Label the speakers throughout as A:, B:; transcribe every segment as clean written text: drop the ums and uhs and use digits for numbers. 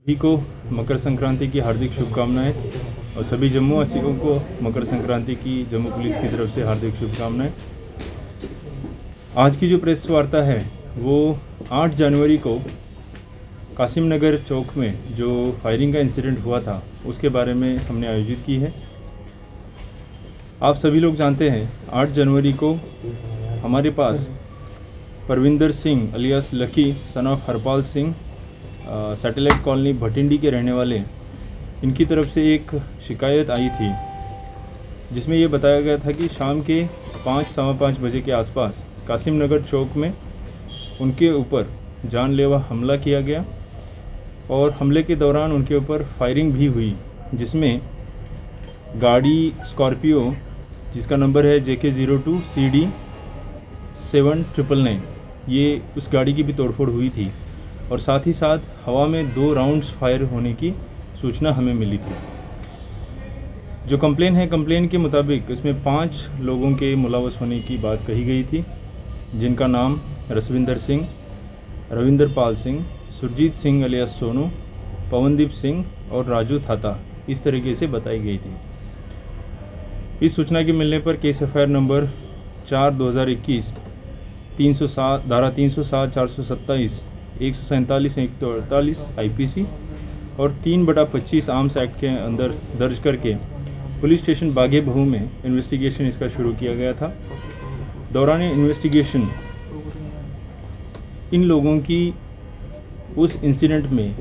A: सभी को मकर संक्रांति की हार्दिक शुभकामनाएं और सभी जम्मू वासियों को मकर संक्रांति की जम्मू पुलिस की तरफ से हार्दिक शुभकामनाएं। आज की जो प्रेस वार्ता है वो 8 जनवरी को कासिम नगर चौक में जो फायरिंग का इंसिडेंट हुआ था उसके बारे में हमने आयोजित की है। आप सभी लोग जानते हैं 8 जनवरी को हमारे पास Parvinder Singh alias Lucky son of Harpal Singh satellite colony Bhatindi के रहने वाले, इनकी तरफ से एक शिकायत आई थी जिसमें ये बताया गया था कि शाम के 5-5:15 बजे के आसपास कासिम नगर चौक में उनके ऊपर जानलेवा हमला किया गया और हमले के दौरान उनके ऊपर फायरिंग भी हुई, जिसमें गाड़ी स्कॉर्पियो जिसका नंबर है JK02 CD 7999 ये उस गाड़ी की भी तोड़फोड़ हुई थी और साथ ही साथ हवा में 2 राउंड्स फायर होने की सूचना हमें मिली थी। जो कंप्लेन है, कंप्लेन के मुताबिक इसमें 5 लोगों के मुलव्वस होने की बात कही गई थी, जिनका नाम रसविंदर सिंह, रविंदर पाल सिंह, सुरजीत सिंह अलियास सोनू, पवनदीप सिंह और राजू थाता इस तरीके से बताई गई थी। इस सूचना के मिलने पर केस FIR नंबर 4/2021 307 धारा 307 427 147 148 IPC और 3/25 आर्म्स एक्ट के अंदर दर्ज करके पुलिस स्टेशन बागे बहू में इन्वेस्टिगेशन इसका शुरू किया गया था। दौरान इन्वेस्टिगेशन इन लोगों की उस इंसिडेंट में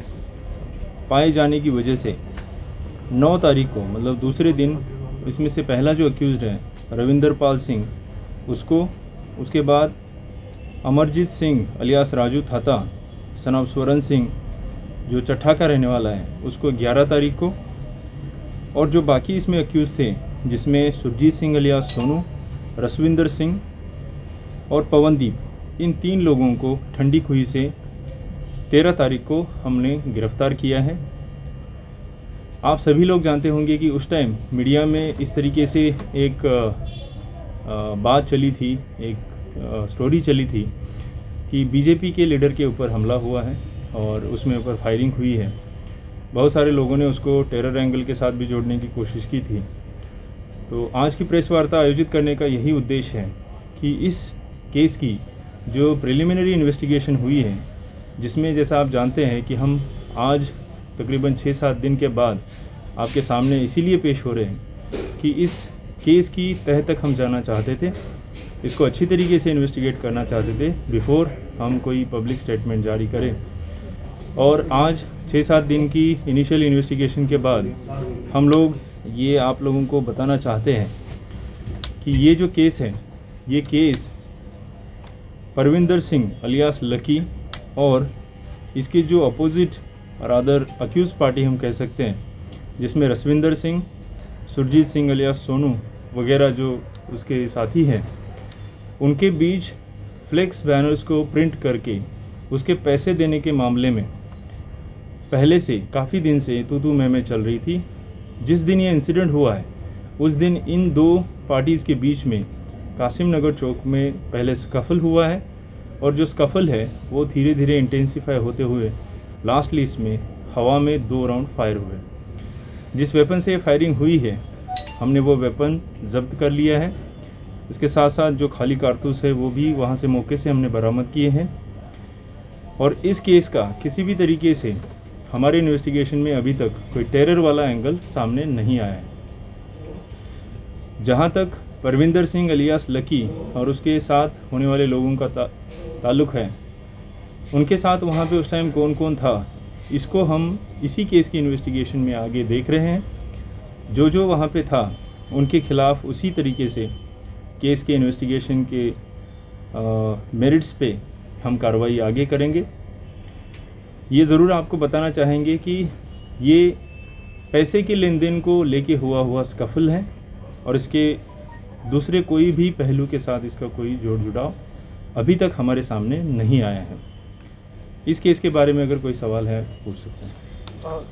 A: पाए जाने की वजह से 9 तारीख को मतलब दूसरे दिन इसमें से पहला जो अक्यूज़्ड है रविंदर पाल सिंह, उसके बाद Amarjit Singh alias Raju Thata son of Swaran Singh जो चट्ठा का रहने वाला है उसको 11 तारीख को, और जो बाकी इसमें अक्यूज़ थे जिसमें सुरजीत सिंह अलियास सोनू, रसविंदर सिंह और पवनदीप, इन 3 लोगों को ठंडी खुई से 13 तारीख को हमने गिरफ्तार किया है। आप सभी लोग जानते होंगे कि उस टाइम मीडिया में इस तरीके से एक बात चली थी, एक स्टोरी चली थी कि बीजेपी के लीडर के ऊपर हमला हुआ है और उसमें ऊपर फायरिंग हुई है। बहुत सारे लोगों ने उसको टेरर एंगल के साथ भी जोड़ने की कोशिश की थी। तो आज की प्रेस वार्ता आयोजित करने का यही उद्देश्य है कि इस केस की जो प्रिलिमिनरी इन्वेस्टिगेशन हुई है, जिसमें जैसा आप जानते हैं कि हम आज तकरीबन 6-7 दिन के बाद आपके सामने इसीलिए पेश हो रहे हैं कि इस केस की तह तक हम जाना चाहते थे, इसको अच्छी तरीके से इन्वेस्टिगेट करना चाहते थे बिफोर हम कोई पब्लिक स्टेटमेंट जारी करें। और आज 6-7 दिन की इनिशियल इन्वेस्टिगेशन के बाद हम लोग ये आप लोगों को बताना चाहते हैं कि ये जो केस है, ये case Parvinder Singh alias lucky और इसके जो अपोजिट और अदर अक्यूज पार्टी हम कह सकते हैं, जिसमें रसविंदर सिंह, सुरजीत सिंह अलियास सोनू वगैरह जो उसके साथी हैं, उनके बीच फ्लेक्स बैनर्स को प्रिंट करके उसके पैसे देने के मामले में पहले से काफ़ी दिन से तू मैं चल रही थी। जिस दिन ये इंसिडेंट हुआ है उस दिन इन 2 पार्टीज़ के बीच में कासिम नगर चौक में पहले स्कफल हुआ है और जो स्कफल है वो धीरे धीरे इंटेंसिफाई होते हुए लास्टली इसमें हवा में 2 राउंड फायर हुए। जिस वेपन से फायरिंग हुई है हमने वो वेपन जब्त कर लिया है। इसके साथ साथ जो खाली कारतूस है वो भी वहाँ से मौके से हमने बरामद किए हैं। और इस केस का किसी भी तरीके से हमारे इन्वेस्टिगेशन में अभी तक कोई टेरर वाला एंगल सामने नहीं आया है। जहाँ तक परविंदर सिंह अलियास लकी और उसके साथ होने वाले लोगों का ताल्लुक़ है, उनके साथ वहाँ पे उस टाइम कौन कौन था, इसको हम इसी केस की इन्वेस्टिगेशन में आगे देख रहे हैं। जो वहाँ पे था उनके खिलाफ़ उसी तरीके से केस के इन्वेस्टिगेशन के मेरिट्स पे हम कार्रवाई आगे करेंगे। ये ज़रूर आपको बताना चाहेंगे कि ये पैसे के लेन देन को लेके हुआ स्कफल है और इसके दूसरे कोई भी पहलू के साथ इसका कोई जोड़ जुड़ाव अभी तक हमारे सामने नहीं आया है। इस केस के बारे में अगर कोई सवाल है पूछ सकते हैं।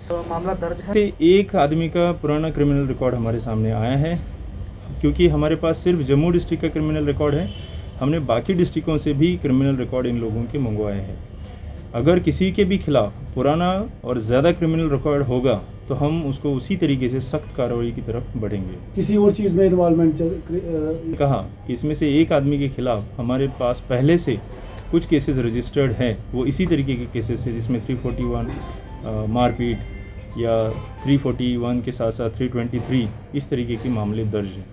B: तो मामला दर्ज है।
A: एक आदमी का पुराना क्रिमिनल रिकॉर्ड हमारे सामने आया है, क्योंकि हमारे पास सिर्फ जम्मू डिस्ट्रिक्ट का क्रिमिनल रिकॉर्ड है, हमने बाकी डिस्ट्रिक्टों से भी क्रिमिनल रिकॉर्ड इन लोगों के मंगवाए हैं। अगर किसी के भी खिलाफ पुराना और ज़्यादा क्रिमिनल रिकॉर्ड होगा तो हम उसको उसी तरीके से सख्त कार्रवाई की तरफ बढ़ेंगे।
B: किसी और चीज़ में इन्वॉल्वमेंट
A: कहा कि इसमें से एक आदमी के खिलाफ हमारे पास पहले से कुछ केसेस रजिस्टर्ड हैं, वो इसी तरीके के केसेस है जिसमें 341 मारपीट या 341 के साथ साथ 323 इस तरीके के मामले दर्ज हैं।